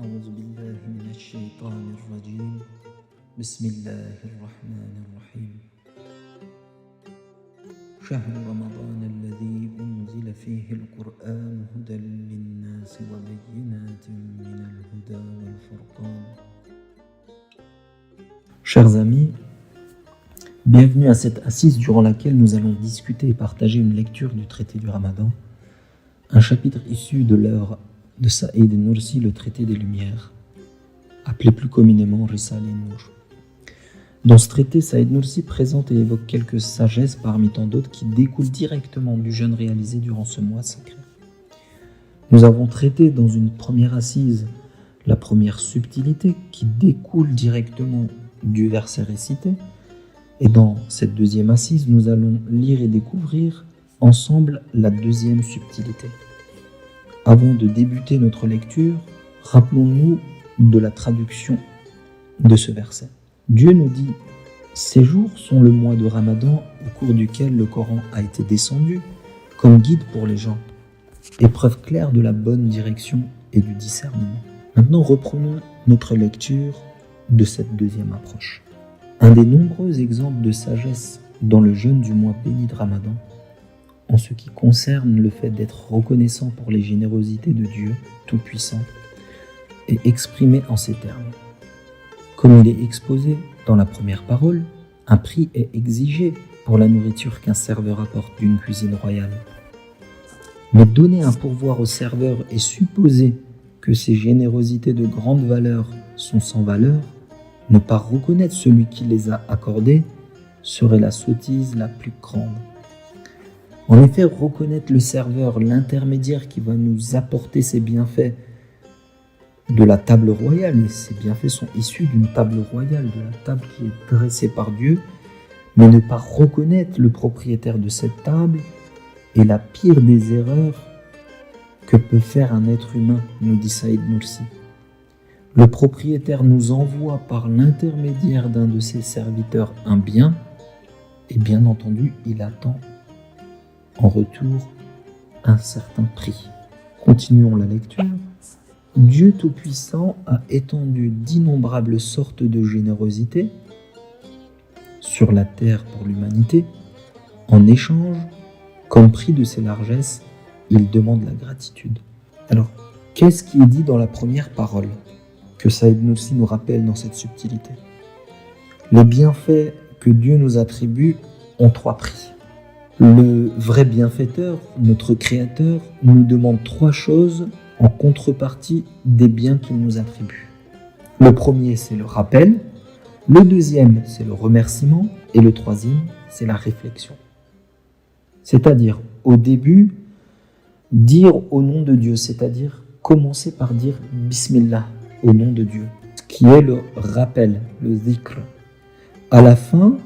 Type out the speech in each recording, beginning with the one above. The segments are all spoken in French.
أعوذ بالله من الشيطان الرجيم بسم الله الرحمن الرحيم شهر رمضان الذي أنزل فيه القرآن هدى للناس وبينات من الهدى والفرقان. Chers amis, bienvenue à cette assise durant laquelle nous allons discuter et partager une lecture du traité du Ramadan, un chapitre issu de l'œuvre de Saïd Nursi, le traité des Lumières, appelé plus communément Risale-e-Nur. Dans ce traité, Saïd Nursi présente et évoque quelques sagesses parmi tant d'autres qui découlent directement du jeûne réalisé durant ce mois sacré. Nous avons traité dans une première assise la première subtilité qui découle directement du verset récité, et dans cette deuxième assise, nous allons lire et découvrir ensemble la deuxième subtilité. Avant de débuter notre lecture, rappelons-nous de la traduction de ce verset. Dieu nous dit « Ces jours sont le mois de Ramadan au cours duquel le Coran a été descendu comme guide pour les gens, épreuve claire de la bonne direction et du discernement. » Maintenant, reprenons notre lecture de cette deuxième approche. Un des nombreux exemples de sagesse dans le jeûne du mois béni de Ramadan, en ce qui concerne le fait d'être reconnaissant pour les générosités de Dieu Tout-Puissant, est exprimé en ces termes. Comme il est exposé dans la première parole, un prix est exigé pour la nourriture qu'un serveur apporte d'une cuisine royale. Mais donner un pourboire au serveur et supposer que ces générosités de grande valeur sont sans valeur, ne pas reconnaître celui qui les a accordées, serait la sottise la plus grande. En effet, reconnaître le serveur, l'intermédiaire qui va nous apporter ses bienfaits de la table royale, et ces bienfaits sont issus d'une table royale, de la table qui est dressée par Dieu, mais ne pas reconnaître le propriétaire de cette table est la pire des erreurs que peut faire un être humain, nous dit Saïd Nursi. Le propriétaire nous envoie par l'intermédiaire d'un de ses serviteurs un bien, et bien entendu, il attend en retour un certain prix. Continuons la lecture. Dieu Tout-Puissant a étendu d'innombrables sortes de générosité sur la terre pour l'humanité. En échange, comme prix de ses largesses, il demande la gratitude. Alors, qu'est-ce qui est dit dans la première parole que Saïd Nursi nous rappelle dans cette subtilité? Les bienfaits que Dieu nous attribue ont trois prix. Le vrai bienfaiteur, notre Créateur, nous demande trois choses en contrepartie des biens qu'il nous attribue. Le premier, c'est le rappel. Le deuxième, c'est le remerciement. Et le troisième, c'est la réflexion. C'est-à-dire, au début, dire au nom de Dieu, c'est-à-dire commencer par dire Bismillah, au nom de Dieu, ce qui est le rappel, le zikr. À la fin,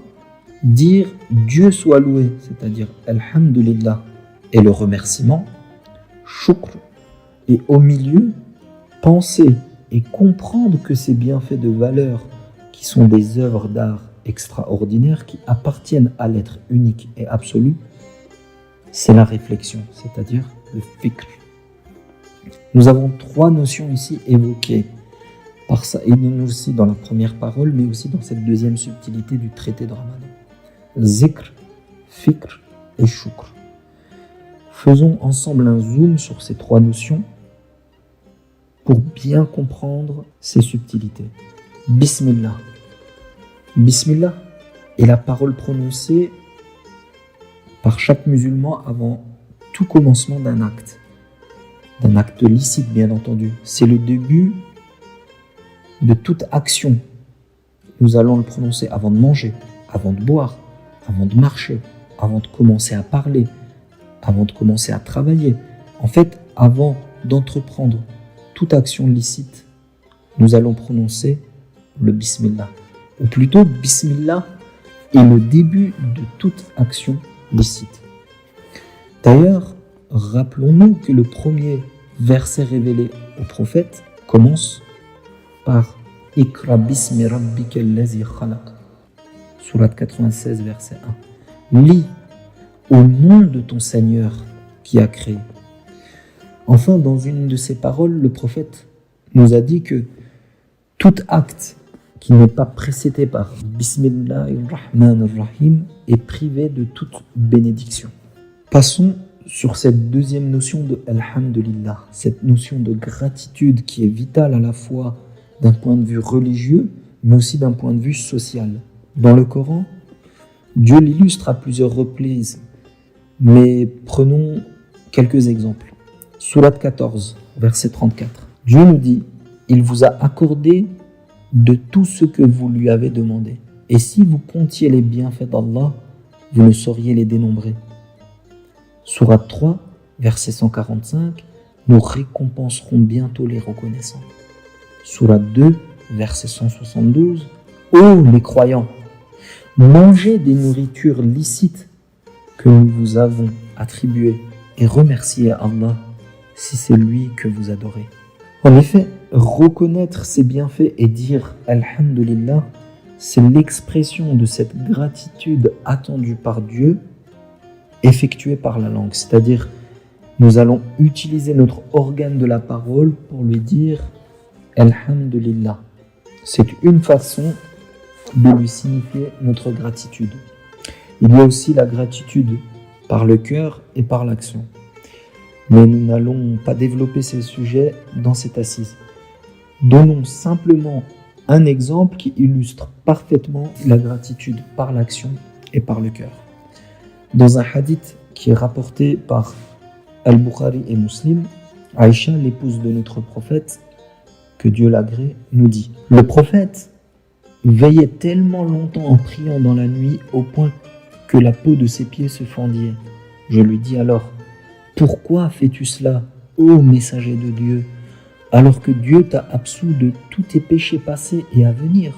dire Dieu soit loué, c'est-à-dire Alhamdulillah, et le remerciement, shukr. Et au milieu, penser et comprendre que ces bienfaits de valeur, qui sont des œuvres d'art extraordinaires, qui appartiennent à l'être unique et absolu, c'est la réflexion, c'est-à-dire le fikr. Nous avons trois notions ici évoquées par Saïd Nursi dans la première parole, mais aussi dans cette deuxième subtilité du traité de Ramadan. Zikr, fikr et shukr. Faisons ensemble un zoom sur ces trois notions pour bien comprendre ces subtilités. Bismillah. Bismillah est la parole prononcée par chaque musulman avant tout commencement d'un acte licite bien entendu. C'est le début de toute action. Nous allons le prononcer avant de manger, avant de boire, avant de marcher, avant de commencer à parler, avant de commencer à travailler. En fait, avant d'entreprendre toute action licite, nous allons prononcer le Bismillah. Ou plutôt, Bismillah est le début de toute action licite. D'ailleurs, rappelons-nous que le premier verset révélé au prophète commence par Ikra bismi rabbika allazi khalaq. Sourate 96, verset 1. Lis au nom de ton Seigneur qui a créé. Enfin, dans une de ses paroles, le prophète nous a dit que tout acte qui n'est pas précédé par Bismillahirrahmanirrahim est privé de toute bénédiction. Passons sur cette deuxième notion de Alhamdulillah, cette notion de gratitude qui est vitale à la fois d'un point de vue religieux, mais aussi d'un point de vue social. Dans le Coran, Dieu l'illustre à plusieurs reprises, mais prenons quelques exemples. Sourate 14, verset 34. Dieu nous dit « Il vous a accordé de tout ce que vous lui avez demandé. Et si vous comptiez les bienfaits d'Allah, vous ne sauriez les dénombrer. » Sourate 3, verset 145. Nous récompenserons bientôt les reconnaissants. Sourate 2, verset 172. Ô les croyants, mangez des nourritures licites que nous vous avons attribuées et remerciez Allah si c'est lui que vous adorez. En effet, reconnaître ses bienfaits et dire Alhamdulillah, c'est l'expression de cette gratitude attendue par Dieu, effectuée par la langue. C'est-à-dire, nous allons utiliser notre organe de la parole pour lui dire Alhamdulillah. C'est une façon de lui signifier notre gratitude. Il y a aussi la gratitude par le cœur et par l'action. Mais nous n'allons pas développer ces sujets dans cette assise. Donnons simplement un exemple qui illustre parfaitement la gratitude par l'action et par le cœur. Dans un hadith qui est rapporté par Al-Bukhari et Muslim, Aïcha, l'épouse de notre prophète, que Dieu l'agrée, nous dit « Le prophète veillait tellement longtemps en priant dans la nuit au point que la peau de ses pieds se fendillait. Je lui dis alors « Pourquoi fais-tu cela, ô messager de Dieu, alors que Dieu t'a absous de tous tes péchés passés et à venir ?»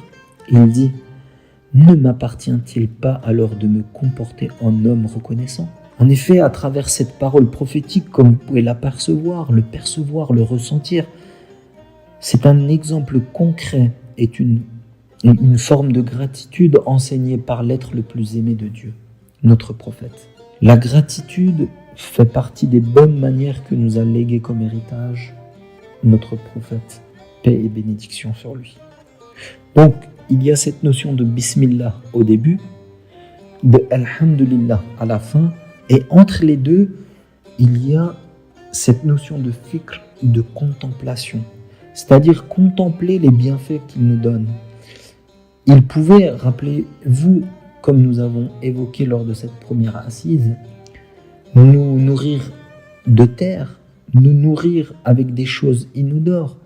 Il dit « Ne m'appartient-il pas alors de me comporter en homme reconnaissant ?» En effet, à travers cette parole prophétique, comme vous pouvez l'apercevoir, le percevoir, le ressentir, c'est un exemple concret et une forme de gratitude enseignée par l'être le plus aimé de Dieu, notre prophète. La gratitude fait partie des bonnes manières que nous a léguées comme héritage notre prophète, paix et bénédiction sur lui. Donc, il y a cette notion de Bismillah au début, de Alhamdulillah à la fin, et entre les deux, il y a cette notion de fikr, de contemplation, c'est-à-dire contempler les bienfaits qu'il nous donne. Il pouvait, rappelez-vous, comme nous avons évoqué lors de cette première assise, nous nourrir de terre, nous nourrir avec des choses inodores,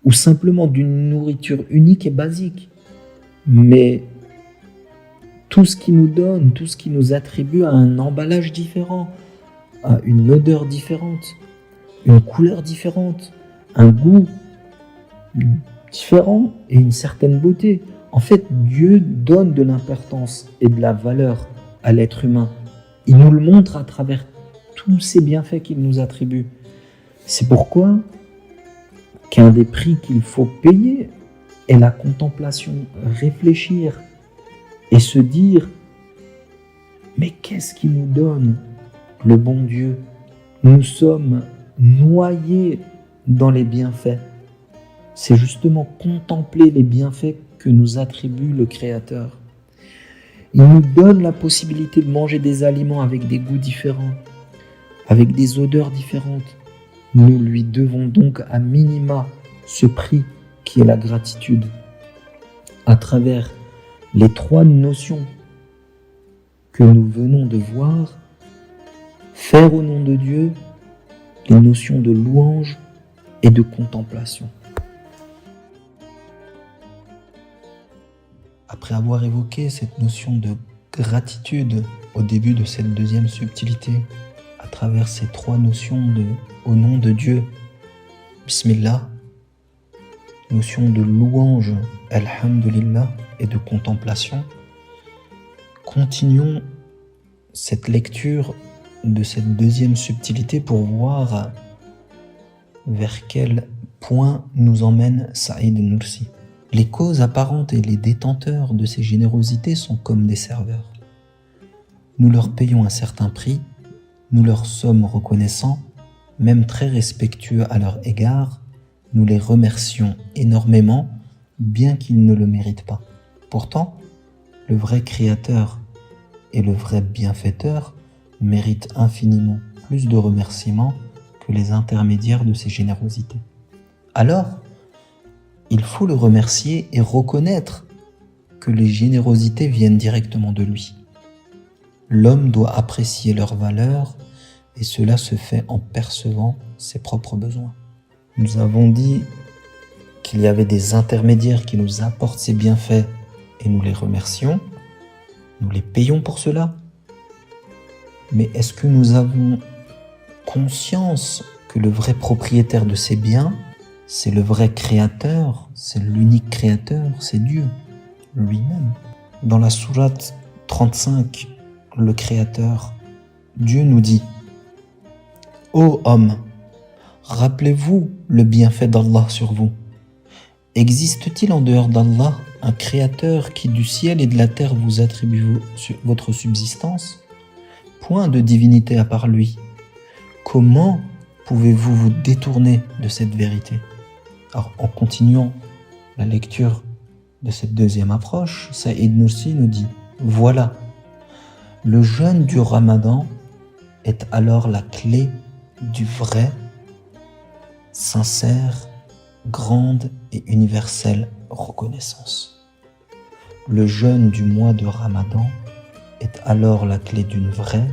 ou simplement d'une nourriture unique et basique. Mais tout ce qu'il nous donne, tout ce qu'il nous attribue a un emballage différent, a une odeur différente, une couleur différente, un goût différent et une certaine beauté. En fait, Dieu donne de l'importance et de la valeur à l'être humain. Il nous le montre à travers tous ces bienfaits qu'il nous attribue. C'est pourquoi qu'un des prix qu'il faut payer est la contemplation, réfléchir et se dire « Mais qu'est-ce qu'il nous donne, le bon Dieu ?» Nous sommes noyés dans les bienfaits. C'est justement contempler les bienfaits que nous attribue le Créateur. Il nous donne la possibilité de manger des aliments avec des goûts différents, avec des odeurs différentes. Nous lui devons donc à minima ce prix qui est la gratitude. À travers les trois notions que nous venons de voir, faire au nom de Dieu, les notions de louange et de contemplation. Après avoir évoqué cette notion de gratitude au début de cette deuxième subtilité, à travers ces trois notions de au nom de Dieu, Bismillah, notion de louange, Alhamdulillah, et de contemplation, continuons cette lecture de cette deuxième subtilité pour voir vers quel point nous emmène Saïd Nursi. Les causes apparentes et les détenteurs de ces générosités sont comme des serveurs. Nous leur payons un certain prix, nous leur sommes reconnaissants, même très respectueux à leur égard, nous les remercions énormément, bien qu'ils ne le méritent pas. Pourtant, le vrai créateur et le vrai bienfaiteur méritent infiniment plus de remerciements que les intermédiaires de ses générosités. Alors, il faut le remercier et reconnaître que les générosités viennent directement de lui. L'homme doit apprécier leur valeur et cela se fait en percevant ses propres besoins. Nous avons dit qu'il y avait des intermédiaires qui nous apportent ces bienfaits et nous les remercions, nous les payons pour cela. Mais est-ce que nous avons conscience que le vrai propriétaire de ces biens, c'est le vrai créateur, c'est l'unique créateur, c'est Dieu lui-même. Dans la sourate 35, le créateur, Dieu nous dit « Ô homme, rappelez-vous le bienfait d'Allah sur vous. Existe-t-il en dehors d'Allah un créateur qui du ciel et de la terre vous attribue votre subsistance? Point de divinité à part lui. Comment pouvez-vous vous détourner de cette vérité ?» Alors, en continuant la lecture de cette deuxième approche, Saïd Nursi nous dit « Voilà, le jeûne du Ramadan est alors la clé du vrai, sincère, grande et universelle reconnaissance. Le jeûne du mois de Ramadan est alors la clé d'une vraie,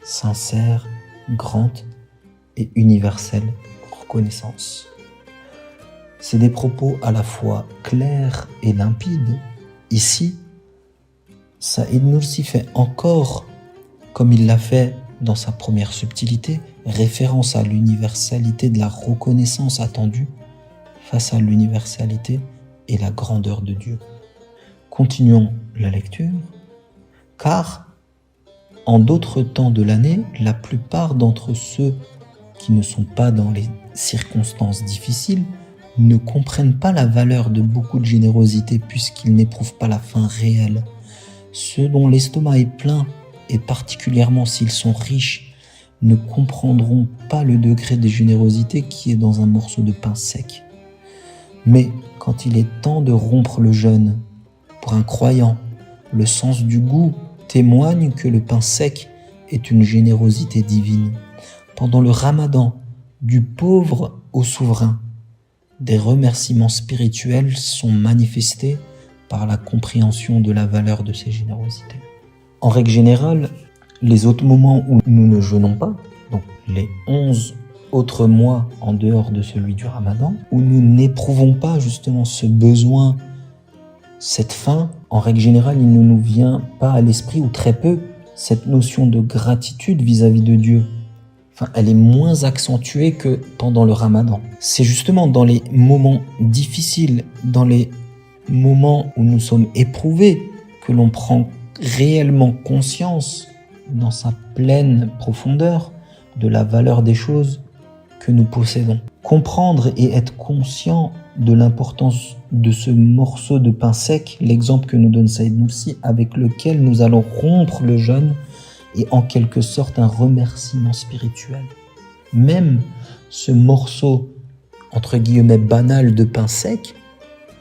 sincère, grande et universelle reconnaissance. » C'est des propos à la fois clairs et limpides. Ici, Saïd Nursi fait encore, comme il l'a fait dans sa première subtilité, référence à l'universalité de la reconnaissance attendue face à l'universalité et la grandeur de Dieu. Continuons la lecture, car en d'autres temps de l'année, la plupart d'entre ceux qui ne sont pas dans les circonstances difficiles ne comprennent pas la valeur de beaucoup de générosité puisqu'ils n'éprouvent pas la faim réelle. Ceux dont l'estomac est plein, et particulièrement s'ils sont riches, ne comprendront pas le degré de générosité qui est dans un morceau de pain sec. Mais quand il est temps de rompre le jeûne, pour un croyant, le sens du goût témoigne que le pain sec est une générosité divine. Pendant le Ramadan, du pauvre au souverain, des remerciements spirituels sont manifestés par la compréhension de la valeur de ces générosités. En règle générale, les autres moments où nous ne jeûnons pas, donc les 11 autres mois en dehors de celui du Ramadan, où nous n'éprouvons pas justement ce besoin, cette faim, en règle générale, il ne nous vient pas à l'esprit, ou très peu, cette notion de gratitude vis-à-vis de Dieu. Enfin, elle est moins accentuée que pendant le Ramadan. C'est justement dans les moments difficiles, dans les moments où nous sommes éprouvés, que l'on prend réellement conscience, dans sa pleine profondeur, de la valeur des choses que nous possédons. Comprendre et être conscient de l'importance de ce morceau de pain sec, l'exemple que nous donne Saïd Nursi, avec lequel nous allons rompre le jeûne, et en quelque sorte un remerciement spirituel. Même ce morceau, entre guillemets, banal de pain sec,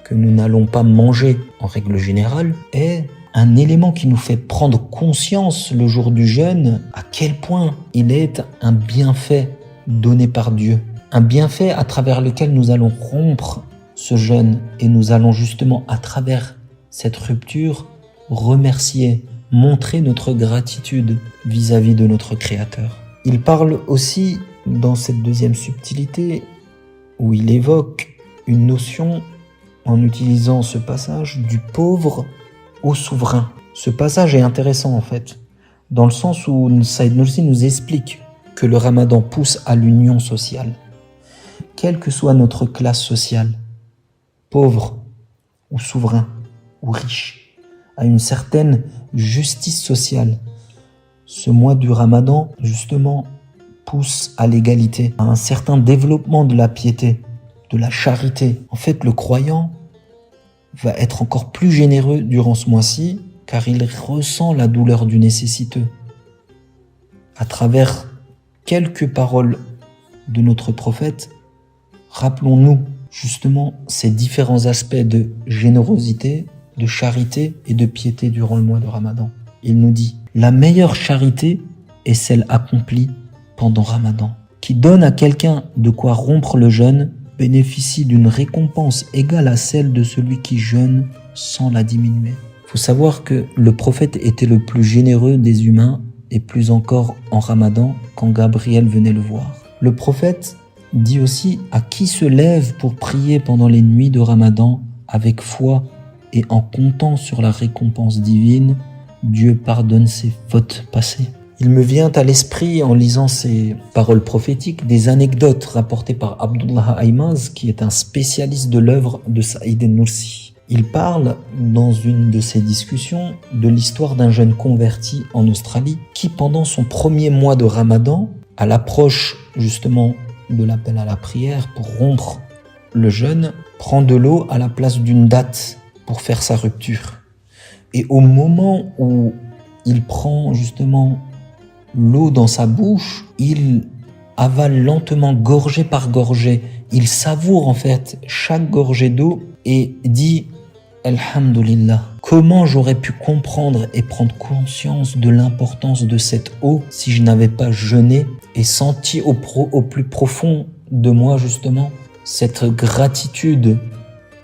que nous n'allons pas manger en règle générale, est un élément qui nous fait prendre conscience le jour du jeûne à quel point il est un bienfait donné par Dieu. Un bienfait à travers lequel nous allons rompre ce jeûne et nous allons justement à travers cette rupture remercier, montrer notre gratitude vis-à-vis de notre Créateur. Il parle aussi dans cette deuxième subtilité où il évoque une notion en utilisant ce passage du pauvre au souverain. Ce passage est intéressant en fait, dans le sens où Saïd Nursi nous explique que le Ramadan pousse à l'union sociale. Quelle que soit notre classe sociale, pauvre ou souverain ou riche, à une certaine justice sociale. Ce mois du Ramadan, justement, pousse à l'égalité, à un certain développement de la piété, de la charité. En fait, le croyant va être encore plus généreux durant ce mois-ci, car il ressent la douleur du nécessiteux. À travers quelques paroles de notre prophète, rappelons-nous justement ces différents aspects de générosité, de charité et de piété durant le mois de Ramadan. Il nous dit, la meilleure charité est celle accomplie pendant Ramadan. Qui donne à quelqu'un de quoi rompre le jeûne bénéficie d'une récompense égale à celle de celui qui jeûne sans la diminuer. Il faut savoir que le prophète était le plus généreux des humains et plus encore en Ramadan quand Gabriel venait le voir. Le prophète dit aussi à qui se lève pour prier pendant les nuits de Ramadan avec foi et en comptant sur la récompense divine, Dieu pardonne ses fautes passées. Il me vient à l'esprit, en lisant ces paroles prophétiques, des anecdotes rapportées par Abdullah Aymaz, qui est un spécialiste de l'œuvre de Saïd Nursi. Il parle, dans une de ses discussions, de l'histoire d'un jeune converti en Australie qui, pendant son premier mois de Ramadan, à l'approche justement de l'appel à la prière pour rompre le jeûne, prend de l'eau à la place d'une date pour faire sa rupture. Et au moment où il prend justement l'eau dans sa bouche, il avale lentement, gorgée par gorgée. Il savoure en fait chaque gorgée d'eau et dit « Alhamdulillah ». Comment j'aurais pu comprendre et prendre conscience de l'importance de cette eau si je n'avais pas jeûné et senti au plus profond de moi justement cette gratitude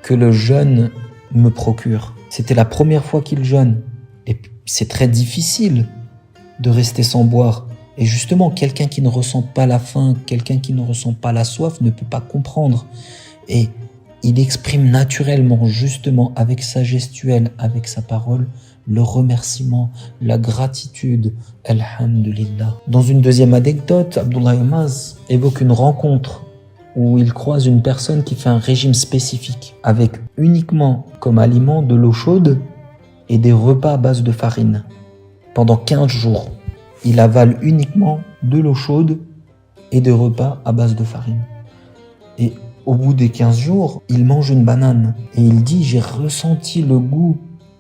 que le jeûne me procure. C'était la première fois qu'il jeûne et c'est très difficile de rester sans boire. Et justement, quelqu'un qui ne ressent pas la faim, quelqu'un qui ne ressent pas la soif ne peut pas comprendre. Et il exprime naturellement, justement, avec sa gestuelle, avec sa parole, le remerciement, la gratitude. Alhamdulillah. Dans une deuxième anecdote, Abdullah Aymaz évoque une rencontre où il croise une personne qui fait un régime spécifique, avec uniquement comme aliment de l'eau chaude et des repas à base de farine. Pendant 15 jours, il avale uniquement de l'eau chaude et des repas à base de farine. Et au bout des 15 jours, il mange une banane. Et il dit, j'ai ressenti le goût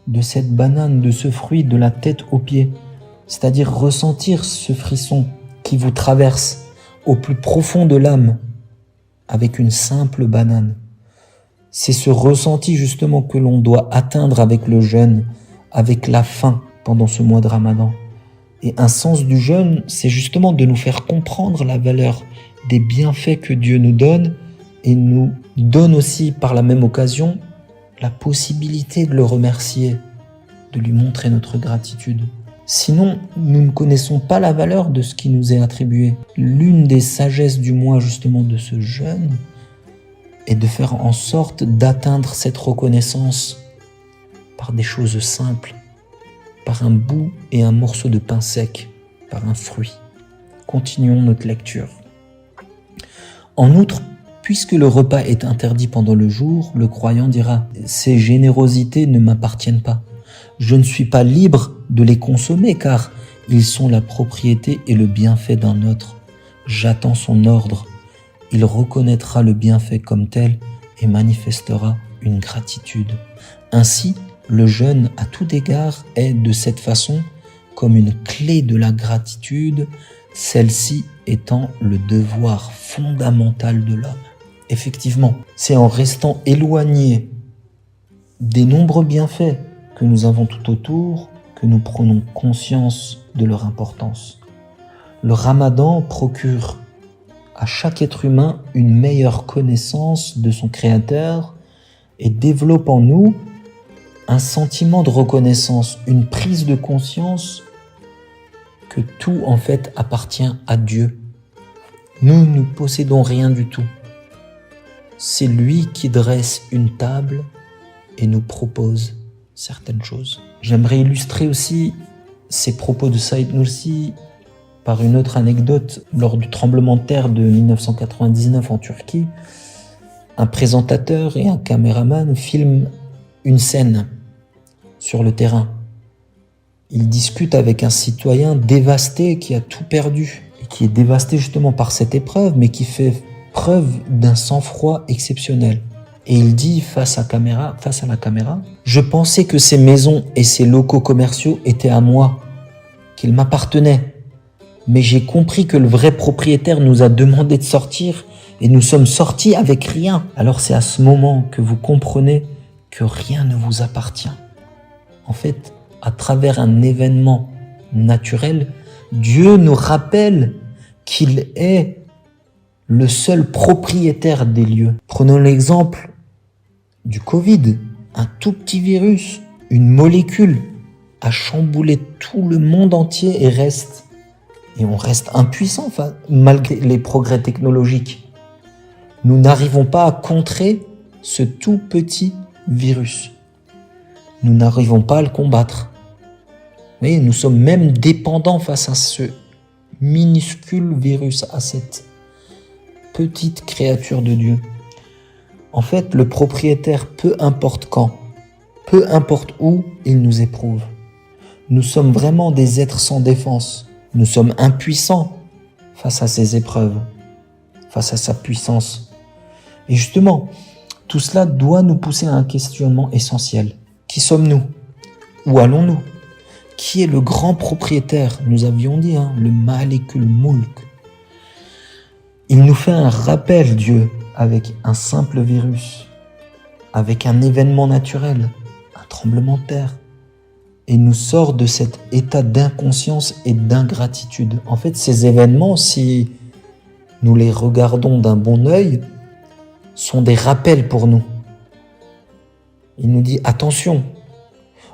de cette banane, de ce fruit, de la tête aux pieds. C'est-à-dire ressentir ce frisson qui vous traverse au plus profond de l'âme avec une simple banane. C'est ce ressenti justement que l'on doit atteindre avec le jeûne, avec la faim pendant ce mois de Ramadan. Et un sens du jeûne, c'est justement de nous faire comprendre la valeur des bienfaits que Dieu nous donne et nous donne aussi par la même occasion la possibilité de le remercier, de lui montrer notre gratitude. Sinon, nous ne connaissons pas la valeur de ce qui nous est attribué. L'une des sagesses du mois justement de ce jeûne est de faire en sorte d'atteindre cette reconnaissance par des choses simples, par un bout et un morceau de pain sec, par un fruit. Continuons notre lecture. En outre, puisque le repas est interdit pendant le jour, le croyant dira « Ces générosités ne m'appartiennent pas. Je ne suis pas libre de les consommer car ils sont la propriété et le bienfait d'un autre. J'attends son ordre. Il reconnaîtra le bienfait comme tel et manifestera une gratitude. Ainsi, le jeûne à tout égard est de cette façon comme une clé de la gratitude, celle-ci étant le devoir fondamental de l'homme. Effectivement, c'est en restant éloigné des nombreux bienfaits que nous avons tout autour que nous prenons conscience de leur importance. Le Ramadan procure à chaque être humain une meilleure connaissance de son Créateur et développe en nous un sentiment de reconnaissance, une prise de conscience que tout en fait appartient à Dieu. Nous ne possédons rien du tout. C'est lui qui dresse une table et nous propose certaines choses. J'aimerais illustrer aussi ces propos de Saïd Nursi par une autre anecdote. Lors du tremblement de terre de 1999 en Turquie, un présentateur et un caméraman filment une scène sur le terrain. Il discute avec un citoyen dévasté qui a tout perdu et qui est dévasté justement par cette épreuve, mais qui fait preuve d'un sang-froid exceptionnel. Et il dit face à la caméra, « Je pensais que ces maisons et ces locaux commerciaux étaient à moi, qu'ils m'appartenaient. Mais j'ai compris que le vrai propriétaire nous a demandé de sortir Et nous sommes sortis avec rien. Alors c'est à ce moment que vous comprenez que rien ne vous appartient. En fait, à travers un événement naturel, Dieu nous rappelle qu'il est le seul propriétaire des lieux. Prenons l'exemple du Covid, un tout petit virus, une molécule a chamboulé tout le monde entier et on reste impuissant malgré les progrès technologiques. Nous n'arrivons pas à contrer ce tout petit virus. Nous n'arrivons pas à le combattre. Vous voyez, nous sommes même dépendants face à ce minuscule virus, à cette petite créature de Dieu. En fait, le propriétaire, peu importe quand, peu importe où, il nous éprouve. Nous sommes vraiment des êtres sans défense. Nous sommes impuissants face à ces épreuves, face à sa puissance. Et justement, tout cela doit nous pousser à un questionnement essentiel. Qui sommes-nous? Où allons-nous? Qui est le grand propriétaire? Nous avions dit, le Malikul Mulk. Il nous fait un rappel, Dieu, avec un simple virus, avec un événement naturel, un tremblement de terre, et nous sort de cet état d'inconscience et d'ingratitude. En fait, ces événements, si nous les regardons d'un bon œil, sont des rappels pour nous. Il nous dit, attention,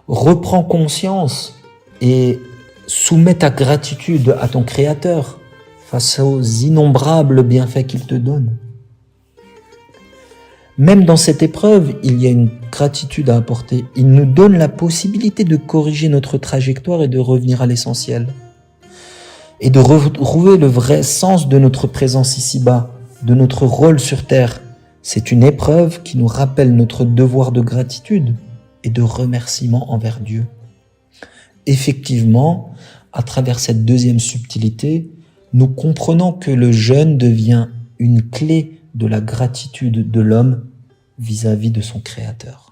reprends conscience et soumets ta gratitude à ton Créateur face aux innombrables bienfaits qu'il te donne. Même dans cette épreuve, il y a une gratitude à apporter. Il nous donne la possibilité de corriger notre trajectoire et de revenir à l'essentiel. Et de retrouver le vrai sens de notre présence ici-bas, de notre rôle sur Terre. C'est une épreuve qui nous rappelle notre devoir de gratitude et de remerciement envers Dieu. Effectivement, à travers cette deuxième subtilité, nous comprenons que le jeûne devient une clé de la gratitude de l'homme vis-à-vis de son Créateur.